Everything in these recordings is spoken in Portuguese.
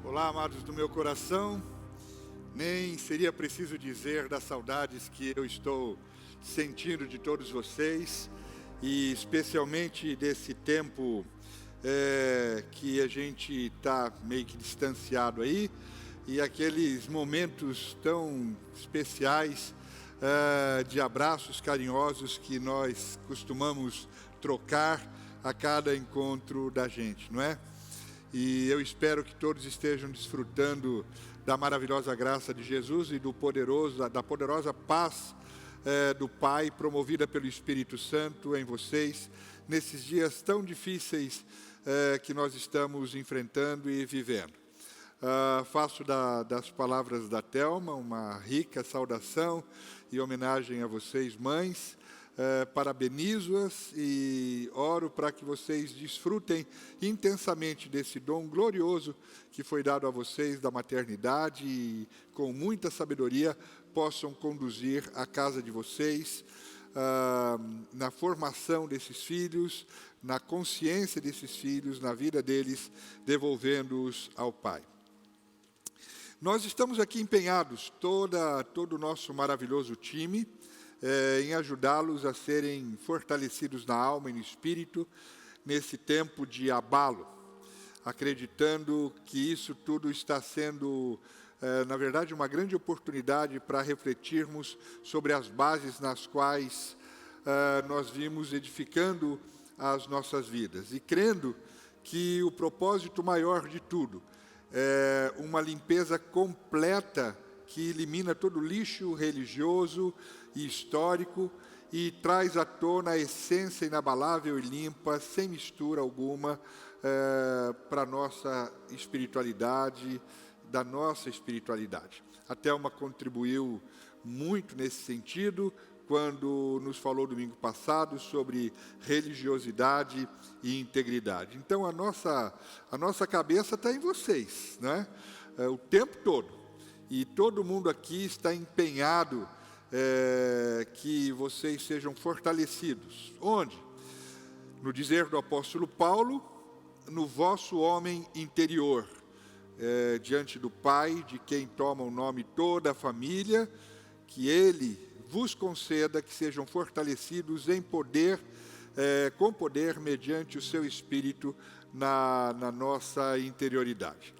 Olá, amados do meu coração. Nem seria preciso dizer das saudades que eu estou sentindo de todos vocês, e especialmente desse tempo que a gente está meio que distanciado aí, e aqueles momentos tão especiais de abraços carinhosos que nós costumamos trocar a cada encontro da gente, não é? E eu espero que todos estejam desfrutando da maravilhosa graça de Jesus e da poderosa paz do Pai, promovida pelo Espírito Santo em vocês, nesses dias tão difíceis que nós estamos enfrentando e vivendo. Faço das palavras da Thelma uma rica saudação e homenagem a vocês, mães. Parabenizo-as e oro para que vocês desfrutem intensamente desse dom glorioso que foi dado a vocês da maternidade e, com muita sabedoria, possam conduzir a casa de vocês na formação desses filhos, na consciência desses filhos, na vida deles, devolvendo-os ao Pai. Nós estamos aqui empenhados, todo o nosso maravilhoso time, em ajudá-los a serem fortalecidos na alma e no espírito, nesse tempo de abalo, acreditando que isso tudo está sendo, na verdade, uma grande oportunidade para refletirmos sobre as bases nas quais nós vimos edificando as nossas vidas, e crendo que o propósito maior de tudo é uma limpeza completa que elimina todo o lixo religioso e histórico e traz à tona a essência inabalável e limpa, sem mistura alguma, para a nossa espiritualidade, da nossa espiritualidade. A Thelma contribuiu muito nesse sentido, quando nos falou domingo passado sobre religiosidade e integridade. Então, a nossa cabeça está em vocês, né? O tempo todo. E todo mundo aqui está empenhado que vocês sejam fortalecidos. Onde? No dizer do apóstolo Paulo, no vosso homem interior, diante do Pai, de quem toma o nome toda a família, que Ele vos conceda que sejam fortalecidos em poder, com poder, mediante o seu Espírito na nossa interioridade.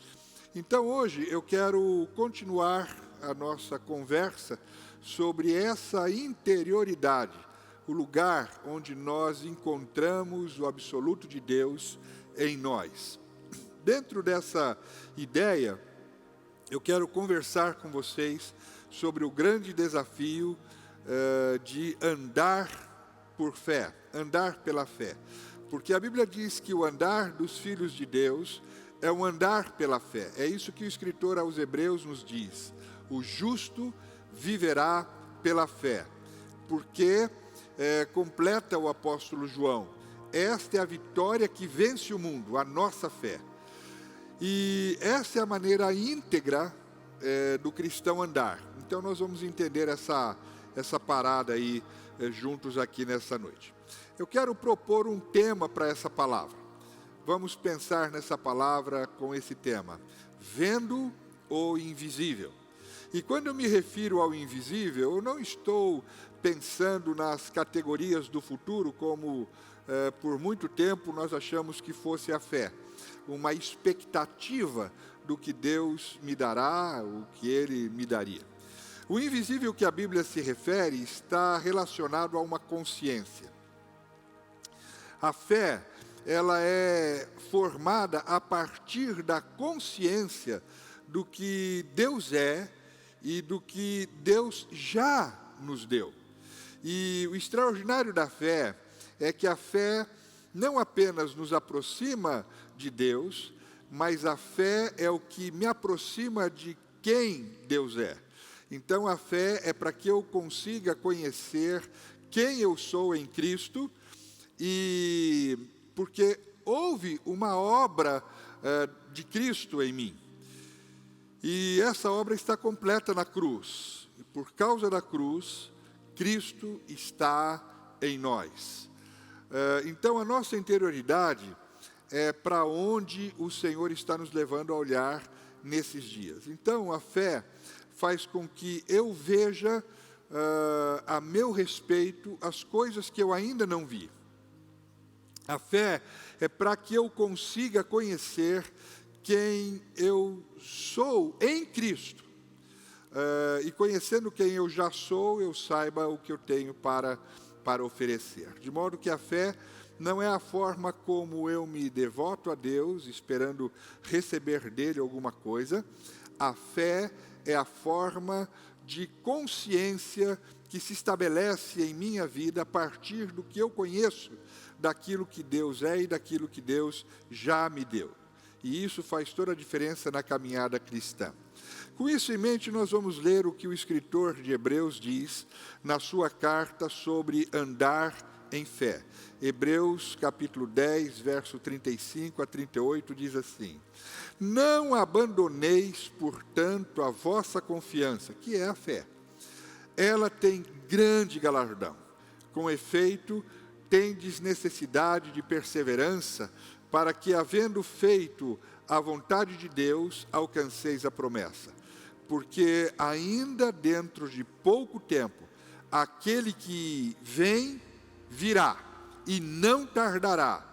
Então, hoje, eu quero continuar a nossa conversa sobre essa interioridade, o lugar onde nós encontramos o absoluto de Deus em nós. Dentro dessa ideia, eu quero conversar com vocês sobre o grande desafio de andar por fé, andar pela fé. Porque a Bíblia diz que o andar dos filhos de Deus é um andar pela fé. É isso que o escritor aos Hebreus nos diz. O justo viverá pela fé. Porque, completa o apóstolo João, esta é a vitória que vence o mundo, a nossa fé. E essa é a maneira íntegra do cristão andar. Então nós vamos entender essa parada aí juntos aqui nessa noite. Eu quero propor um tema para essa palavra. Vamos pensar nessa palavra com esse tema, vendo o invisível. E quando eu me refiro ao invisível, eu não estou pensando nas categorias do futuro, como por muito tempo nós achamos que fosse a fé. Uma expectativa do que Deus me dará, o que Ele me daria. O invisível que a Bíblia se refere está relacionado a uma consciência. A fé, ela é formada a partir da consciência do que Deus é e do que Deus já nos deu. E o extraordinário da fé é que a fé não apenas nos aproxima de Deus, mas a fé é o que me aproxima de quem Deus é. Então a fé é para que eu consiga conhecer quem eu sou em Cristo, e porque houve uma obra de Cristo em mim. E essa obra está completa na cruz. E por causa da cruz, Cristo está em nós. Então a nossa interioridade é para onde o Senhor está nos levando a olhar nesses dias. Então, a fé faz com que eu veja a meu respeito as coisas que eu ainda não vi. A fé é para que eu consiga conhecer quem eu sou em Cristo. E conhecendo quem eu já sou, eu saiba o que eu tenho para oferecer. De modo que a fé não é a forma como eu me devoto a Deus, esperando receber dele alguma coisa. A fé é a forma de consciência que se estabelece em minha vida a partir do que eu conheço, daquilo que Deus é e daquilo que Deus já me deu. E isso faz toda a diferença na caminhada cristã. Com isso em mente, nós vamos ler o que o escritor de Hebreus diz na sua carta sobre andar em fé. Hebreus capítulo 10, verso 35 a 38, diz assim: Não abandoneis, portanto, a vossa confiança, que é a fé. Ela tem grande galardão. Com efeito, tendes necessidade de perseverança, para que, havendo feito a vontade de Deus, alcanceis a promessa. Porque ainda dentro de pouco tempo, aquele que vem, virá, e não tardará.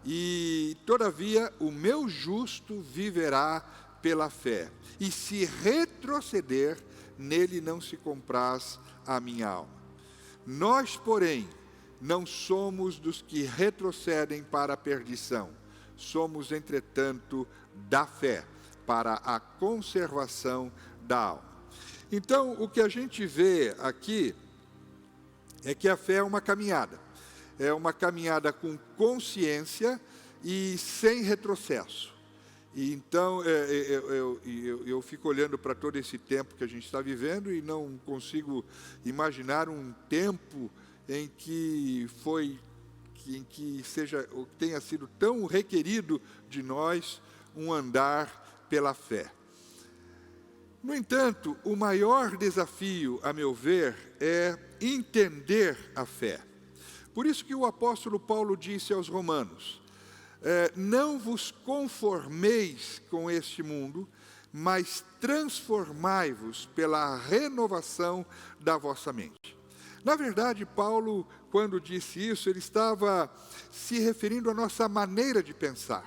E, todavia, o meu justo viverá pela fé. E se retroceder, nele não se compraz a minha alma. Nós, porém, não somos dos que retrocedem para a perdição. Somos, entretanto, da fé, para a conservação da alma. Então, o que a gente vê aqui é que a fé é uma caminhada. É uma caminhada com consciência e sem retrocesso. E então, eu fico olhando para todo esse tempo que a gente está vivendo e não consigo imaginar um tempo em que tenha sido tão requerido de nós um andar pela fé. No entanto, o maior desafio, a meu ver, é entender a fé. Por isso que o apóstolo Paulo disse aos romanos: não vos conformeis com este mundo, mas transformai-vos pela renovação da vossa mente. Na verdade, Paulo, quando disse isso, ele estava se referindo à nossa maneira de pensar.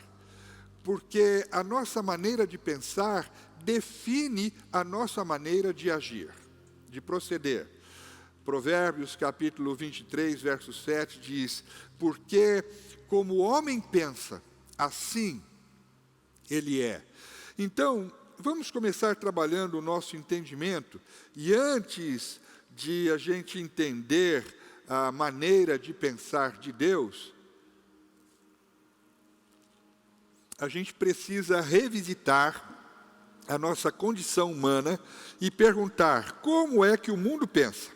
Porque a nossa maneira de pensar define a nossa maneira de agir, de proceder. Provérbios capítulo 23, verso 7 diz: Porque como o homem pensa, assim ele é. Então, vamos começar trabalhando o nosso entendimento, e antes de a gente entender a maneira de pensar de Deus, a gente precisa revisitar a nossa condição humana e perguntar: como é que o mundo pensa?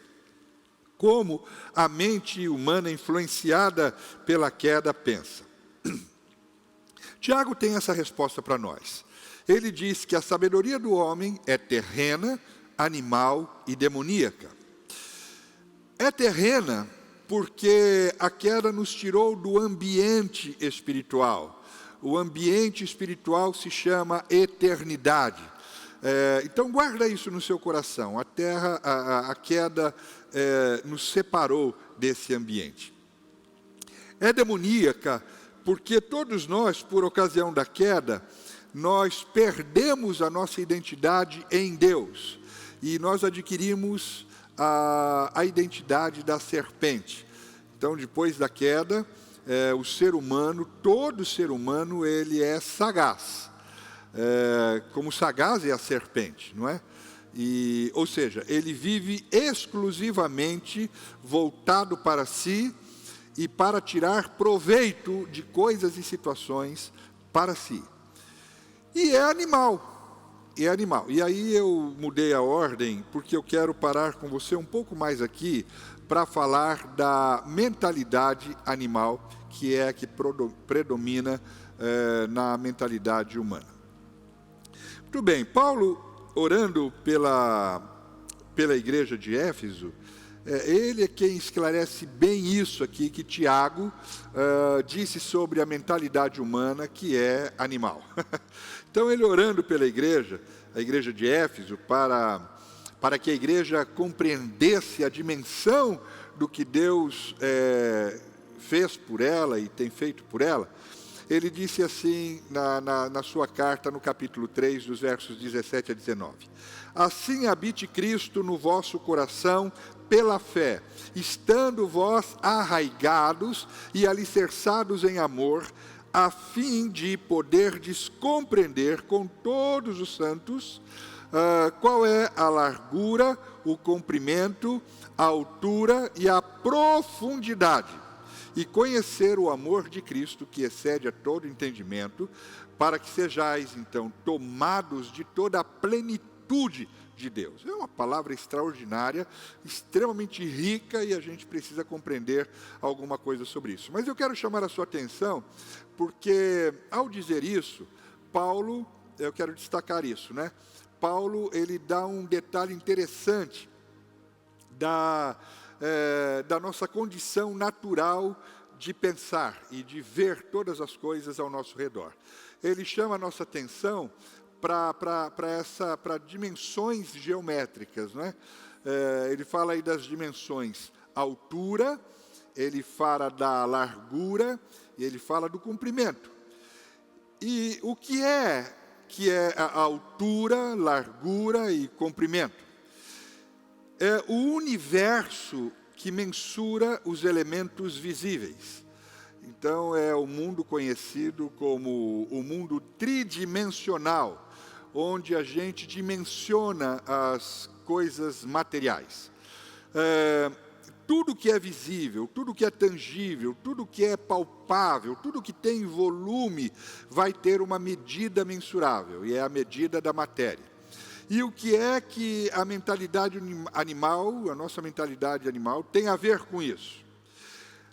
Como a mente humana influenciada pela queda pensa? Tiago tem essa resposta para nós. Ele diz que a sabedoria do homem é terrena, animal e demoníaca. É terrena porque a queda nos tirou do ambiente espiritual. O ambiente espiritual se chama eternidade. Então guarda isso no seu coração. A queda nos separou desse ambiente. É demoníaca porque todos nós, por ocasião da queda, nós perdemos a nossa identidade em Deus. E nós adquirimos a identidade da serpente. Então, depois da queda, o ser humano, todo ser humano, ele é sagaz. Como sagaz é a serpente, não é? Ou seja, ele vive exclusivamente voltado para si e para tirar proveito de coisas e situações para si. E é animal. E aí eu mudei a ordem, porque eu quero parar com você um pouco mais aqui para falar da mentalidade animal, que é a que predomina na mentalidade humana. Muito bem, Paulo, orando pela igreja de Éfeso, Ele é quem esclarece bem isso aqui, que Tiago disse sobre a mentalidade humana, que é animal. Então, ele orando pela igreja, a igreja de Éfeso, para que a igreja compreendesse a dimensão do que Deus fez por ela e tem feito por ela, ele disse assim na sua carta, no capítulo 3, dos versos 17 a 19. Assim habite Cristo no vosso coração pela fé, estando vós arraigados e alicerçados em amor, a fim de poderdes compreender com todos os santos qual é a largura, o comprimento, a altura e a profundidade, e conhecer o amor de Cristo, que excede a todo entendimento, para que sejais, então, tomados de toda a plenitude de Deus. É uma palavra extraordinária, extremamente rica, e a gente precisa compreender alguma coisa sobre isso. Mas eu quero chamar a sua atenção, porque ao dizer isso, Paulo, eu quero destacar isso, né? Paulo, ele dá um detalhe interessante da nossa condição natural de pensar e de ver todas as coisas ao nosso redor. Ele chama a nossa atenção para dimensões geométricas, né? Ele fala aí das dimensões altura, ele fala da largura e ele fala do comprimento. E o que é a altura, largura e comprimento? É o universo que mensura os elementos visíveis. Então, é o mundo conhecido como o mundo tridimensional, onde a gente dimensiona as coisas materiais. Tudo que é visível, tudo que é tangível, tudo que é palpável, tudo que tem volume, vai ter uma medida mensurável, e é a medida da matéria. E o que é que a mentalidade animal, a nossa mentalidade animal, tem a ver com isso?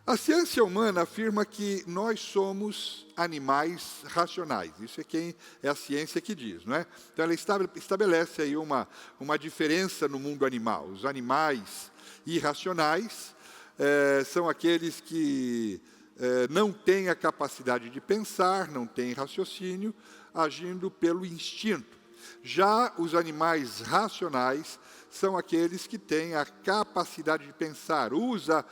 A ciência humana afirma que nós somos animais racionais. Isso é a ciência que diz, não é? Então, ela estabelece aí uma diferença no mundo animal. Os animais irracionais são aqueles que não têm a capacidade de pensar, não têm raciocínio, agindo pelo instinto. Já os animais racionais são aqueles que têm a capacidade de pensar, usa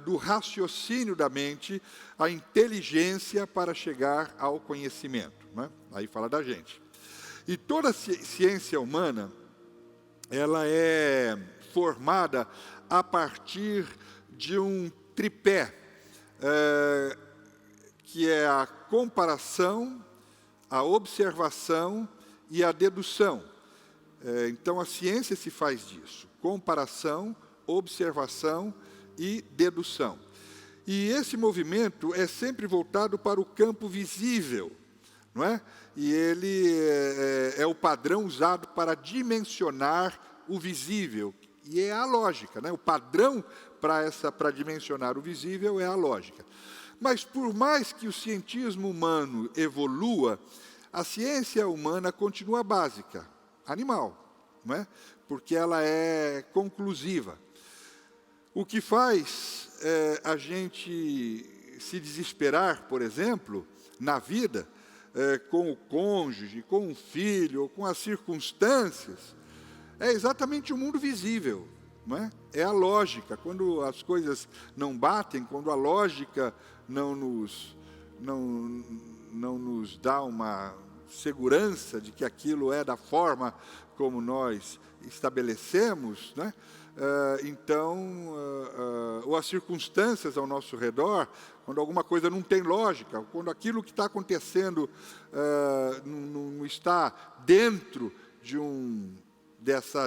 do raciocínio da mente, a inteligência para chegar ao conhecimento, né? Aí fala da gente. E toda a ciência humana, ela é formada a partir de um tripé, que é a comparação, a observação e a dedução. Então, a ciência se faz disso: comparação, observação e dedução. E esse movimento é sempre voltado para o campo visível, não é? E ele é o padrão usado para dimensionar o visível, e é a lógica, né? O padrão para dimensionar o visível é a lógica. Mas por mais que o cientismo humano evolua, a ciência humana continua básica, animal, não é? Porque ela é conclusiva. O que faz a gente se desesperar, por exemplo, na vida, com o cônjuge, com o filho, ou com as circunstâncias, é exatamente o mundo visível, não é? É a lógica. Quando as coisas não batem, quando a lógica não nos dá uma segurança de que aquilo é da forma como nós estabelecemos, né? Ou as circunstâncias ao nosso redor, quando alguma coisa não tem lógica, quando aquilo que está acontecendo não está dentro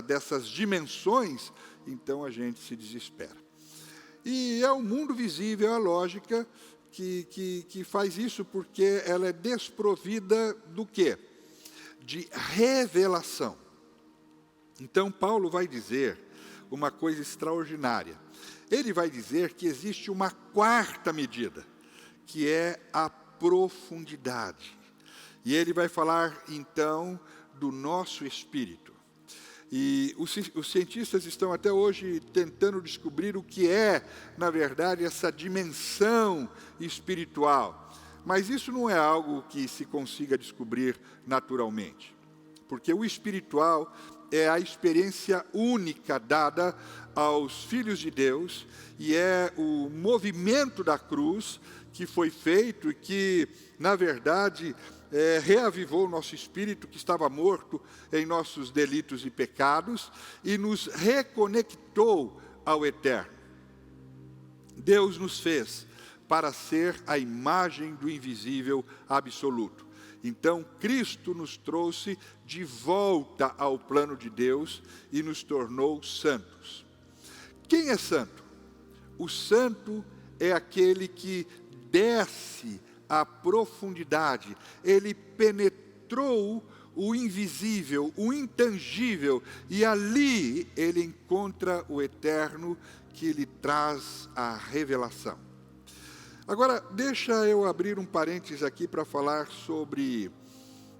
dessas dimensões, então a gente se desespera. E é o mundo visível, a lógica, que faz isso, porque ela é desprovida do quê? De revelação. Então, Paulo vai dizer uma coisa extraordinária. Ele vai dizer que existe uma quarta medida, que é a profundidade. E ele vai falar, então, do nosso espírito. E os cientistas estão até hoje tentando descobrir o que é, na verdade, essa dimensão espiritual. Mas isso não é algo que se consiga descobrir naturalmente. Porque o espiritual é a experiência única dada aos filhos de Deus e é o movimento da cruz que foi feito e que, na verdade, reavivou o nosso espírito que estava morto em nossos delitos e pecados e nos reconectou ao eterno. Deus nos fez para ser a imagem do invisível absoluto. Então, Cristo nos trouxe de volta ao plano de Deus e nos tornou santos. Quem é santo? O santo é aquele que desce à profundidade. Ele penetrou o invisível, o intangível, e ali ele encontra o eterno que lhe traz a revelação. Agora, deixa eu abrir um parênteses aqui para falar sobre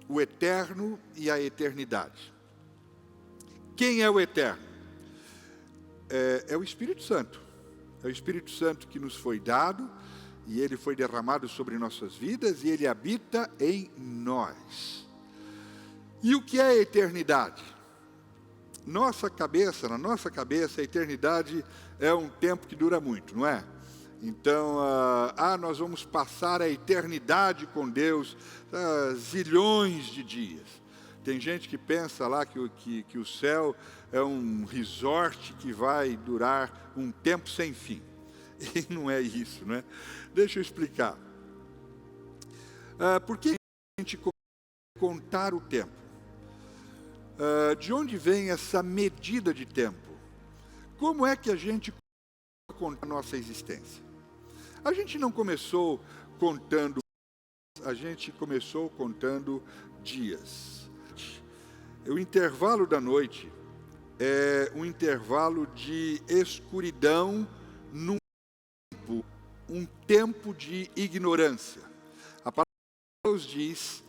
o eterno e a eternidade. Quem é o eterno? É o Espírito Santo. É o Espírito Santo que nos foi dado, e ele foi derramado sobre nossas vidas, e ele habita em nós. E o que é a eternidade? Na nossa cabeça, a eternidade é um tempo que dura muito, não é? Então, nós vamos passar a eternidade com Deus, zilhões de dias. Tem gente que pensa lá que o céu é um resort que vai durar um tempo sem fim. E não é isso, né? Deixa eu explicar. Por que a gente contar o tempo? De onde vem essa medida de tempo? Como é que a gente conta a nossa existência? A gente não começou contando, a gente começou contando dias. O intervalo da noite é um intervalo de escuridão num tempo, um tempo de ignorância. A palavra de Deus diz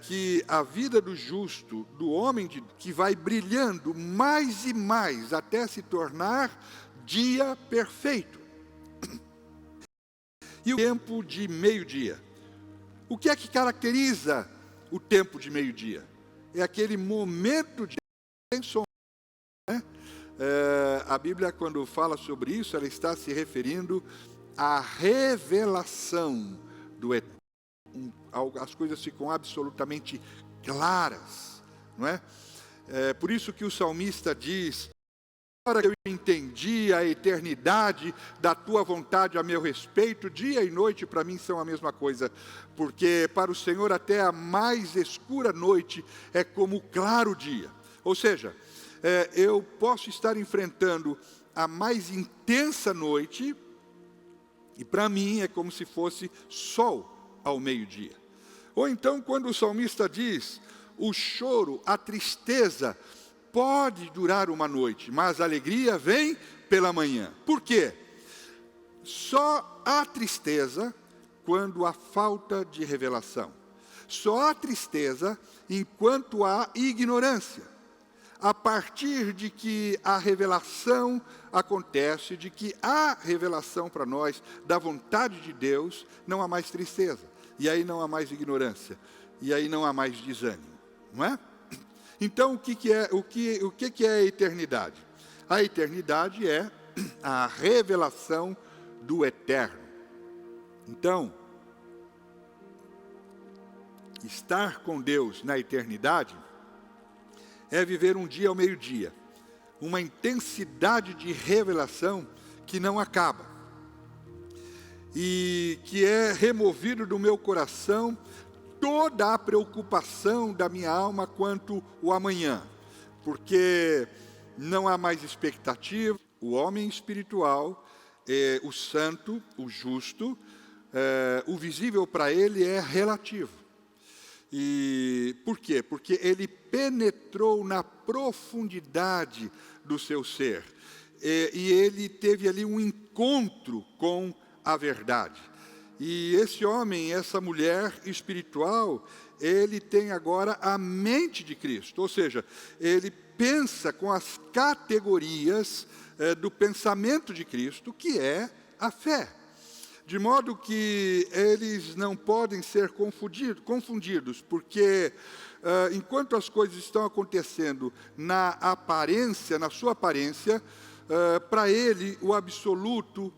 que a vida do justo, do homem que vai brilhando mais e mais até se tornar dia perfeito. E o tempo de meio-dia. O que é que caracteriza o tempo de meio-dia? É aquele momento de sombra, né? A Bíblia, quando fala sobre isso, ela está se referindo à revelação do eterno. As coisas ficam absolutamente claras, não é? Por isso que o salmista diz: agora que eu entendi a eternidade da tua vontade a meu respeito, dia e noite para mim são a mesma coisa, porque para o Senhor até a mais escura noite é como o claro dia. Ou seja, eu posso estar enfrentando a mais intensa noite, e para mim é como se fosse sol ao meio-dia. Ou então, quando o salmista diz: o choro, a tristeza pode durar uma noite, mas a alegria vem pela manhã. Por quê? Só há tristeza quando há falta de revelação. Só há tristeza enquanto há ignorância. A partir de que a revelação acontece, de que há revelação para nós da vontade de Deus, não há mais tristeza. E aí não há mais ignorância. E aí não há mais desânimo. Não é? Então, o que é a eternidade? A eternidade é a revelação do eterno. Então, estar com Deus na eternidade é viver um dia ao meio-dia, uma intensidade de revelação que não acaba, e que é removido do meu coração toda a preocupação da minha alma quanto ao amanhã, porque não há mais expectativa. O homem espiritual, o santo, o justo, o visível para ele é relativo. E por quê? Porque ele penetrou na profundidade do seu ser, e ele teve ali um encontro com a verdade. E esse homem, essa mulher espiritual, ele tem agora a mente de Cristo, ou seja, ele pensa com as categorias do pensamento de Cristo, que é a fé. De modo que eles não podem ser confundidos, porque enquanto as coisas estão acontecendo na aparência, na sua aparência, para ele o absoluto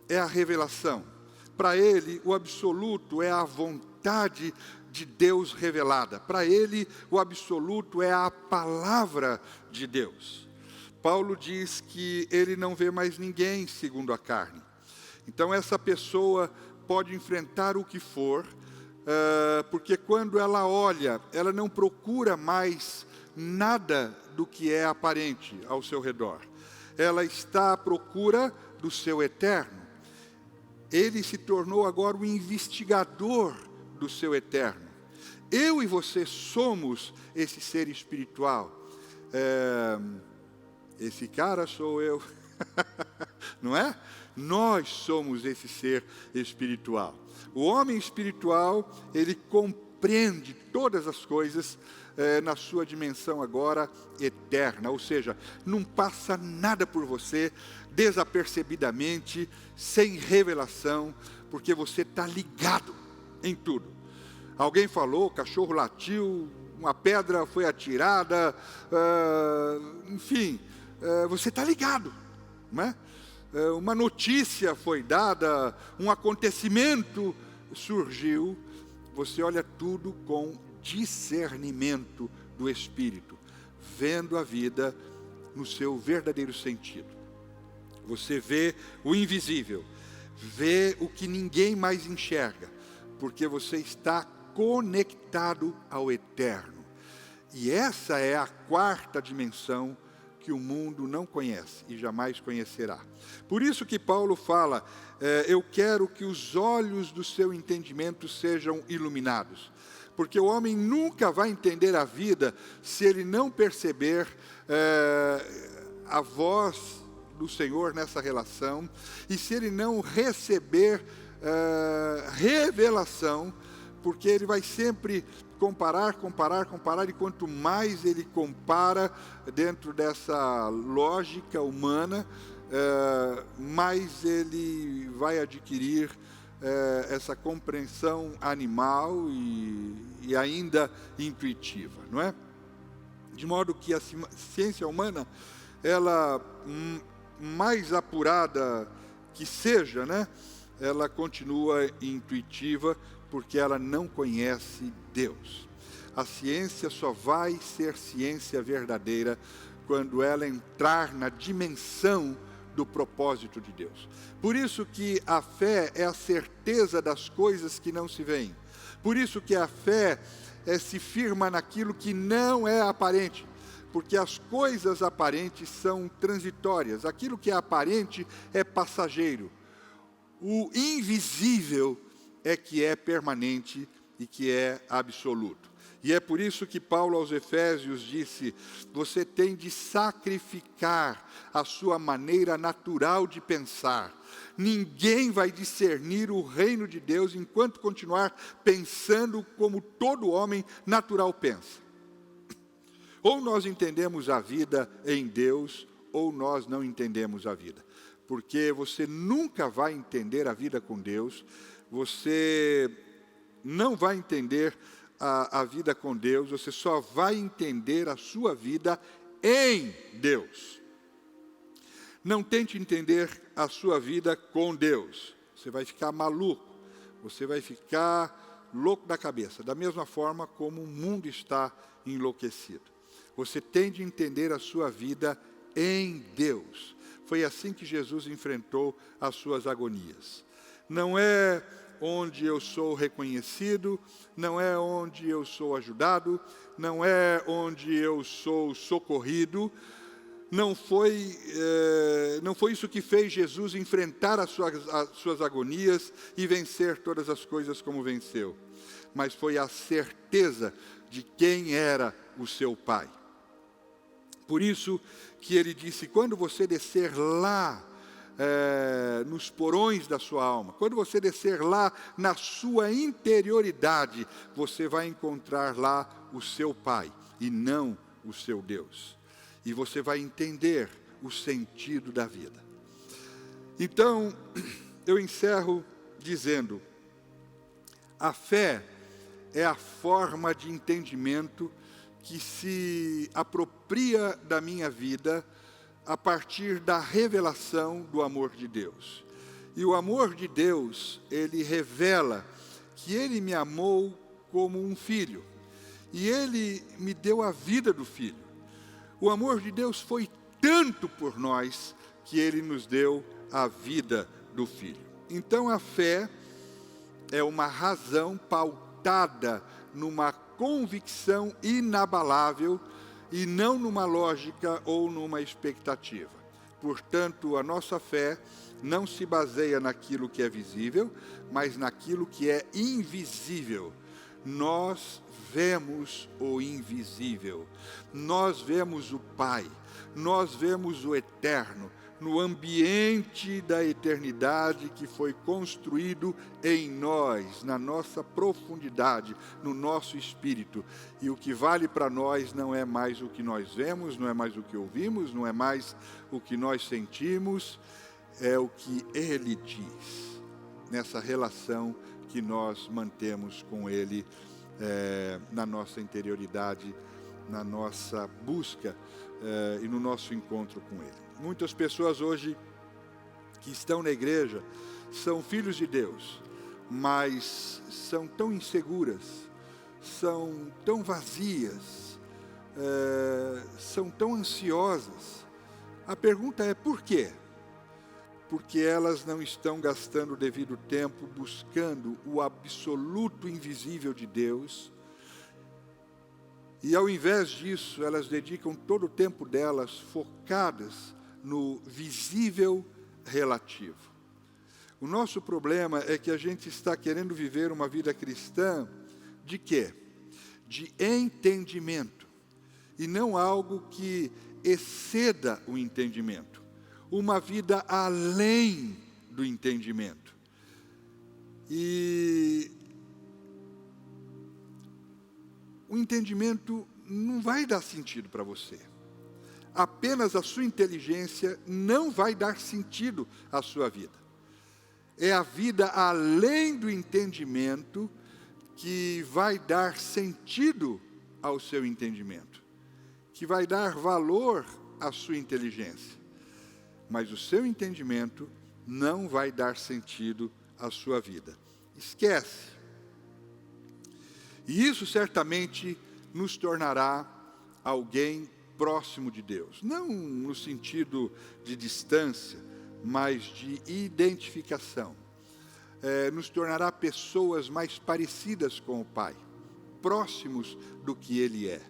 é a revelação. Para ele o absoluto é a vontade de Deus revelada. Para ele o absoluto é a palavra de Deus. Paulo diz que ele não vê mais ninguém segundo a carne. Então essa pessoa pode enfrentar o que for, porque quando ela olha, ela não procura mais nada do que é aparente ao seu redor. Ela está à procura do seu eterno. Ele se tornou agora o investigador do seu eterno. Eu e você somos esse ser espiritual. Esse cara sou eu, não é? Nós somos esse ser espiritual. O homem espiritual, ele compreende todas as coisas na sua dimensão agora eterna, ou seja, não passa nada por você desapercebidamente, sem revelação, porque você está ligado em tudo. Alguém falou, o cachorro latiu, uma pedra foi atirada, enfim, você está ligado, não é? Uma notícia foi dada, um acontecimento surgiu, você olha tudo com discernimento do Espírito, vendo a vida no seu verdadeiro sentido. Você vê o invisível, vê o que ninguém mais enxerga, porque você está conectado ao eterno. E essa é a quarta dimensão que o mundo não conhece e jamais conhecerá. Por isso que Paulo fala, eu quero que os olhos do seu entendimento sejam iluminados. Porque o homem nunca vai entender a vida se ele não perceber a voz do Senhor nessa relação, e se ele não receber revelação, porque ele vai sempre comparar, e quanto mais ele compara dentro dessa lógica humana, mais ele vai adquirir essa compreensão animal e ainda intuitiva, não é? De modo que a ciência humana, ela, mais apurada que seja, né, ela continua intuitiva, porque ela não conhece Deus. A ciência só vai ser ciência verdadeira quando ela entrar na dimensão do propósito de Deus. Por isso que a fé é a certeza das coisas que não se veem. Por isso que a fé se firma naquilo que não é aparente. Porque as coisas aparentes são transitórias. Aquilo que é aparente é passageiro. O invisível é que é permanente e que é absoluto. E é por isso que Paulo aos Efésios disse, você tem de sacrificar a sua maneira natural de pensar. Ninguém vai discernir o reino de Deus enquanto continuar pensando como todo homem natural pensa. Ou nós entendemos a vida em Deus, ou nós não entendemos a vida. Porque você nunca vai entender a vida com Deus, você não vai entender a vida com Deus, você só vai entender a sua vida em Deus. Não tente entender a sua vida com Deus, você vai ficar maluco, você vai ficar louco da cabeça, da mesma forma como o mundo está enlouquecido. Você tem de entender a sua vida em Deus. Foi assim que Jesus enfrentou as suas agonias. Não é onde eu sou reconhecido, não é onde eu sou ajudado, não é onde eu sou socorrido. Não foi isso que fez Jesus enfrentar as suas agonias e vencer todas as coisas como venceu. Mas foi a certeza de quem era o seu Pai. Por isso que ele disse, quando você descer lá nos porões da sua alma, quando você descer lá na sua interioridade, você vai encontrar lá o seu Pai e não o seu Deus. E você vai entender o sentido da vida. Então, eu encerro dizendo: a fé é a forma de entendimento que se apropria da minha vida a partir da revelação do amor de Deus. E o amor de Deus, ele revela que ele me amou como um filho. E ele me deu a vida do filho. O amor de Deus foi tanto por nós que ele nos deu a vida do filho. Então a fé é uma razão pautada numa convicção inabalável e não numa lógica ou numa expectativa. Portanto, a nossa fé não se baseia naquilo que é visível, mas naquilo que é invisível. Nós vemos o invisível, nós vemos o Pai, nós vemos o eterno, no ambiente da eternidade que foi construído em nós, na nossa profundidade, no nosso espírito. E o que vale para nós não é mais o que nós vemos, não é mais o que ouvimos, não é mais o que nós sentimos, é o que Ele diz, nessa relação que nós mantemos com Ele, na nossa interioridade, na nossa busca e no nosso encontro com Ele. Muitas pessoas hoje que estão na igreja são filhos de Deus, mas são tão inseguras, são tão vazias, são tão ansiosas. A pergunta é: por quê? Porque elas não estão gastando o devido tempo buscando o absoluto invisível de Deus. E ao invés disso, elas dedicam todo o tempo delas focadas no visível relativo. O nosso problema é que a gente está querendo viver uma vida cristã de quê? De entendimento, e não algo que exceda o entendimento. Uma vida além do entendimento. E o entendimento não vai dar sentido para você. Apenas a sua inteligência não vai dar sentido à sua vida. É a vida além do entendimento que vai dar sentido ao seu entendimento, que vai dar valor à sua inteligência. Mas o seu entendimento não vai dar sentido à sua vida. Esquece. E isso certamente nos tornará alguém próximo de Deus. Não no sentido de distância, mas de identificação. Nos tornará pessoas mais parecidas com o Pai, próximos do que Ele é.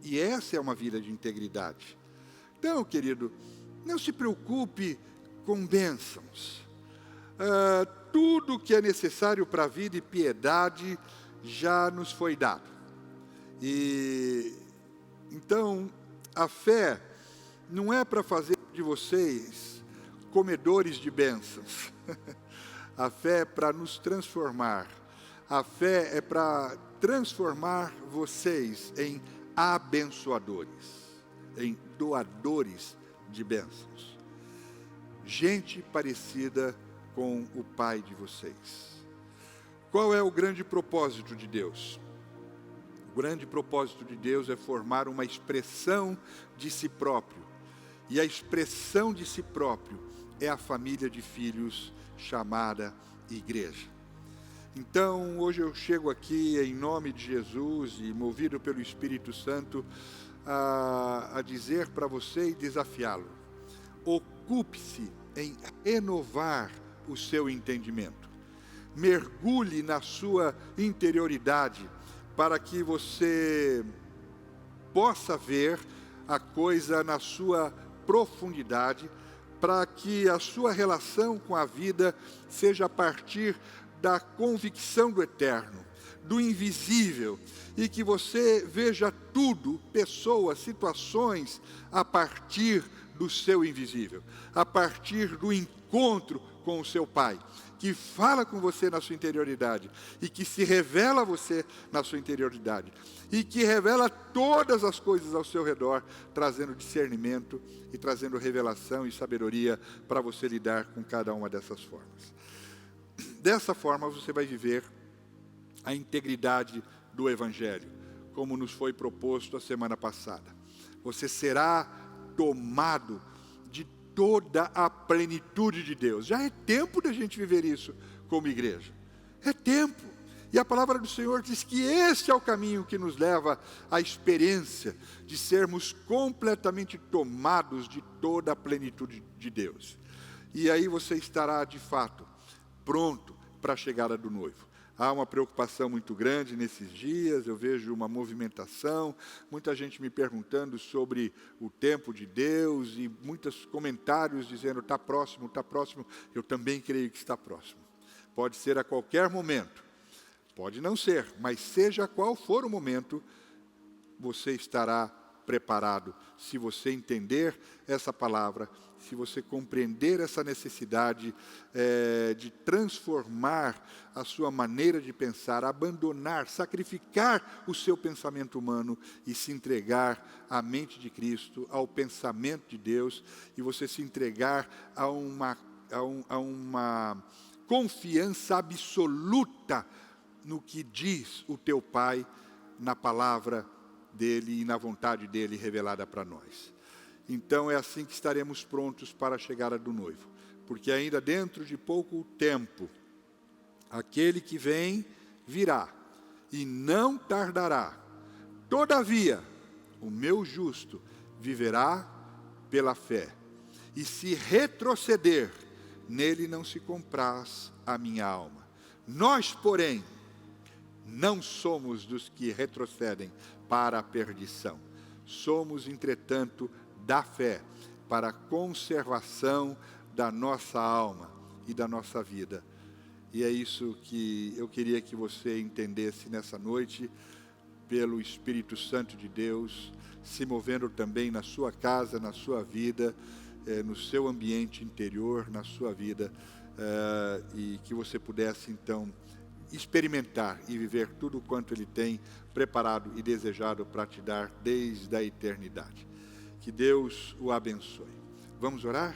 E essa é uma vida de integridade. Então, querido, não se preocupe com bênçãos. Tudo que é necessário para a vida e piedade já nos foi dado. E então, a fé não é para fazer de vocês comedores de bênçãos. A fé é para nos transformar. A fé é para transformar vocês em abençoadores, em doadores de bênçãos. Gente parecida com o Pai de vocês. Qual é o grande propósito de Deus? O grande propósito de Deus é formar uma expressão de si próprio. E a expressão de si próprio é a família de filhos chamada igreja. Então, hoje eu chego aqui em nome de Jesus e movido pelo Espírito Santo a dizer para você e desafiá-lo. Ocupe-se em renovar o seu entendimento. Mergulhe na sua interioridade para que você possa ver a coisa na sua profundidade, para que a sua relação com a vida seja a partir da convicção do eterno, do invisível e que você veja tudo, pessoas, situações, a partir do seu invisível, a partir do encontro com o seu Pai, que fala com você na sua interioridade e que se revela a você na sua interioridade e que revela todas as coisas ao seu redor, trazendo discernimento e trazendo revelação e sabedoria para você lidar com cada uma dessas formas. Dessa forma você vai viver a integridade do Evangelho, como nos foi proposto a semana passada. Você será tomado de toda a plenitude de Deus. Já é tempo da gente viver isso como igreja. É tempo. E a palavra do Senhor diz que esse é o caminho que nos leva à experiência de sermos completamente tomados de toda a plenitude de Deus. E aí você estará, de fato, pronto para a chegada do noivo. Há uma preocupação muito grande nesses dias, eu vejo uma movimentação, muita gente me perguntando sobre o tempo de Deus e muitos comentários dizendo está próximo, está próximo. Eu também creio que está próximo. Pode ser a qualquer momento, pode não ser, mas seja qual for o momento, você estará preparado. Se você entender essa palavra, se você compreender essa necessidade de transformar a sua maneira de pensar, abandonar, sacrificar o seu pensamento humano e se entregar à mente de Cristo, ao pensamento de Deus, e você se entregar a uma confiança absoluta no que diz o teu Pai, na palavra dele e na vontade dele revelada para nós. Então é assim que estaremos prontos para a chegada do noivo, porque ainda dentro de pouco tempo, aquele que vem virá e não tardará. Todavia, o meu justo viverá pela fé, e se retroceder, nele não se compraz a minha alma. Nós, porém, não somos dos que retrocedem para a perdição. Somos, entretanto, da fé, para a conservação da nossa alma e da nossa vida. E é isso que eu queria que você entendesse nessa noite, pelo Espírito Santo de Deus, se movendo também na sua casa, na sua vida, no seu ambiente interior, na sua vida, e que você pudesse, então, experimentar e viver tudo quanto Ele tem preparado e desejado para te dar desde a eternidade. Que Deus o abençoe. Vamos orar?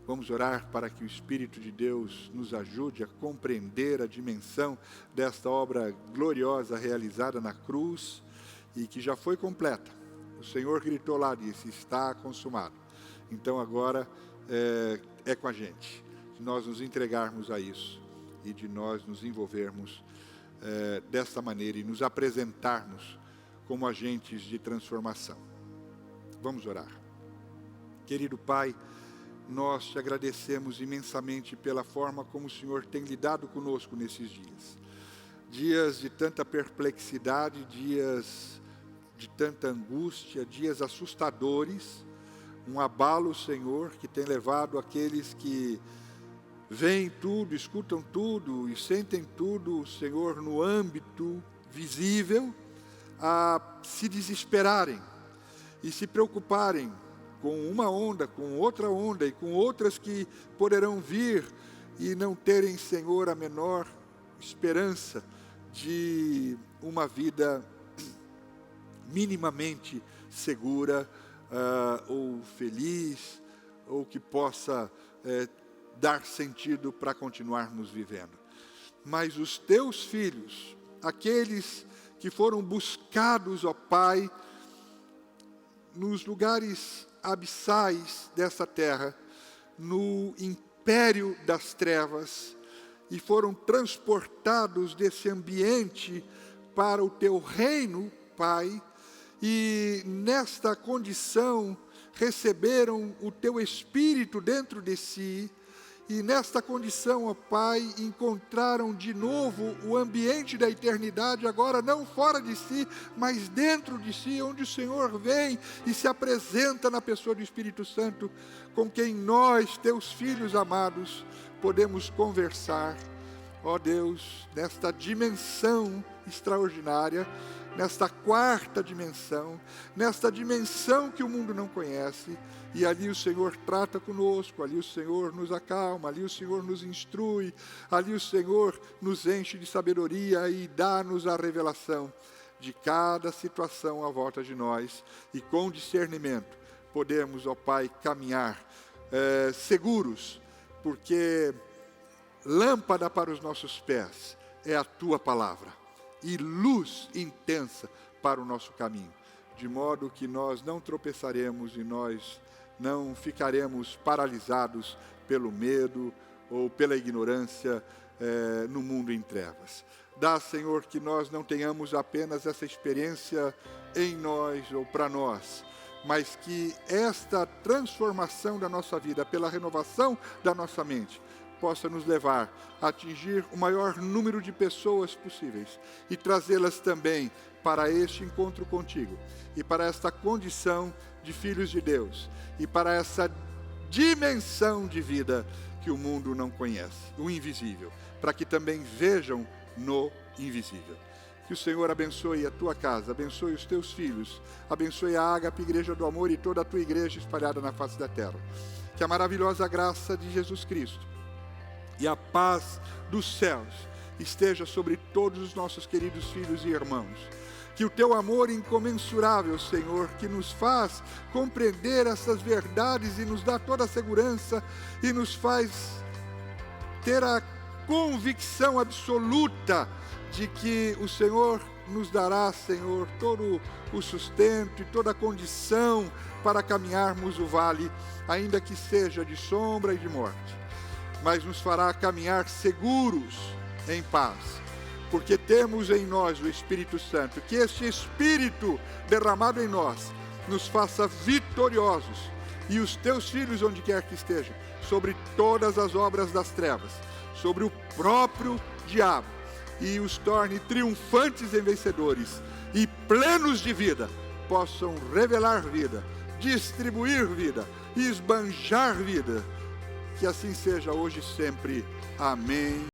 Vamos orar para que o Espírito de Deus nos ajude a compreender a dimensão desta obra gloriosa realizada na cruz e que já foi completa. O Senhor gritou lá, disse, está consumado. Então agora é com a gente, de nós nos entregarmos a isso e de nós nos envolvermos desta maneira e nos apresentarmos como agentes de transformação. Vamos orar. Querido Pai, nós te agradecemos imensamente pela forma como o Senhor tem lidado conosco nesses dias. Dias de tanta perplexidade, dias de tanta angústia, dias assustadores, um abalo, Senhor, que tem levado aqueles que veem tudo, escutam tudo e sentem tudo, Senhor, no âmbito visível, a se desesperarem e se preocuparem com uma onda, com outra onda e com outras que poderão vir e não terem, Senhor, a menor esperança de uma vida minimamente segura ou feliz, ou que possa dar sentido para continuarmos vivendo. Mas os teus filhos, aqueles que foram buscados, ó Pai, nos lugares abissais dessa terra, no império das trevas, e foram transportados desse ambiente para o teu reino, Pai, e nesta condição receberam o teu Espírito dentro de si, e nesta condição, ó Pai, encontraram de novo o ambiente da eternidade, agora não fora de si, mas dentro de si, onde o Senhor vem e se apresenta na pessoa do Espírito Santo, com quem nós, teus filhos amados, podemos conversar. Ó Deus, nesta dimensão extraordinária, nesta quarta dimensão, nesta dimensão que o mundo não conhece, e ali o Senhor trata conosco, ali o Senhor nos acalma, ali o Senhor nos instrui, ali o Senhor nos enche de sabedoria e dá-nos a revelação de cada situação à volta de nós, e com discernimento podemos, ó Pai, caminhar seguros, porque lâmpada para os nossos pés é a Tua palavra, e luz intensa para o nosso caminho, de modo que nós não tropeçaremos e nós não ficaremos paralisados pelo medo ou pela ignorância no mundo em trevas. Dá, Senhor, que nós não tenhamos apenas essa experiência em nós ou para nós, mas que esta transformação da nossa vida, pela renovação da nossa mente, possa nos levar a atingir o maior número de pessoas possíveis e trazê-las também para este encontro contigo e para esta condição de filhos de Deus e para essa dimensão de vida que o mundo não conhece, o invisível, para que também vejam no invisível. Que o Senhor abençoe a tua casa, abençoe os teus filhos, abençoe a Ágape, Igreja do Amor, e toda a tua igreja espalhada na face da terra. Que a maravilhosa graça de Jesus Cristo e a paz dos céus esteja sobre todos os nossos queridos filhos e irmãos. Que o teu amor incomensurável, Senhor, que nos faz compreender essas verdades e nos dá toda a segurança e nos faz ter a convicção absoluta de que o Senhor nos dará, Senhor, todo o sustento e toda a condição para caminharmos o vale, ainda que seja de sombra e de morte, mas nos fará caminhar seguros em paz, porque temos em nós o Espírito Santo. Que este Espírito derramado em nós nos faça vitoriosos, e os teus filhos, onde quer que estejam, sobre todas as obras das trevas, sobre o próprio diabo, e os torne triunfantes e vencedores, e plenos de vida, possam revelar vida, distribuir vida, esbanjar vida. Que assim seja hoje e sempre. Amém.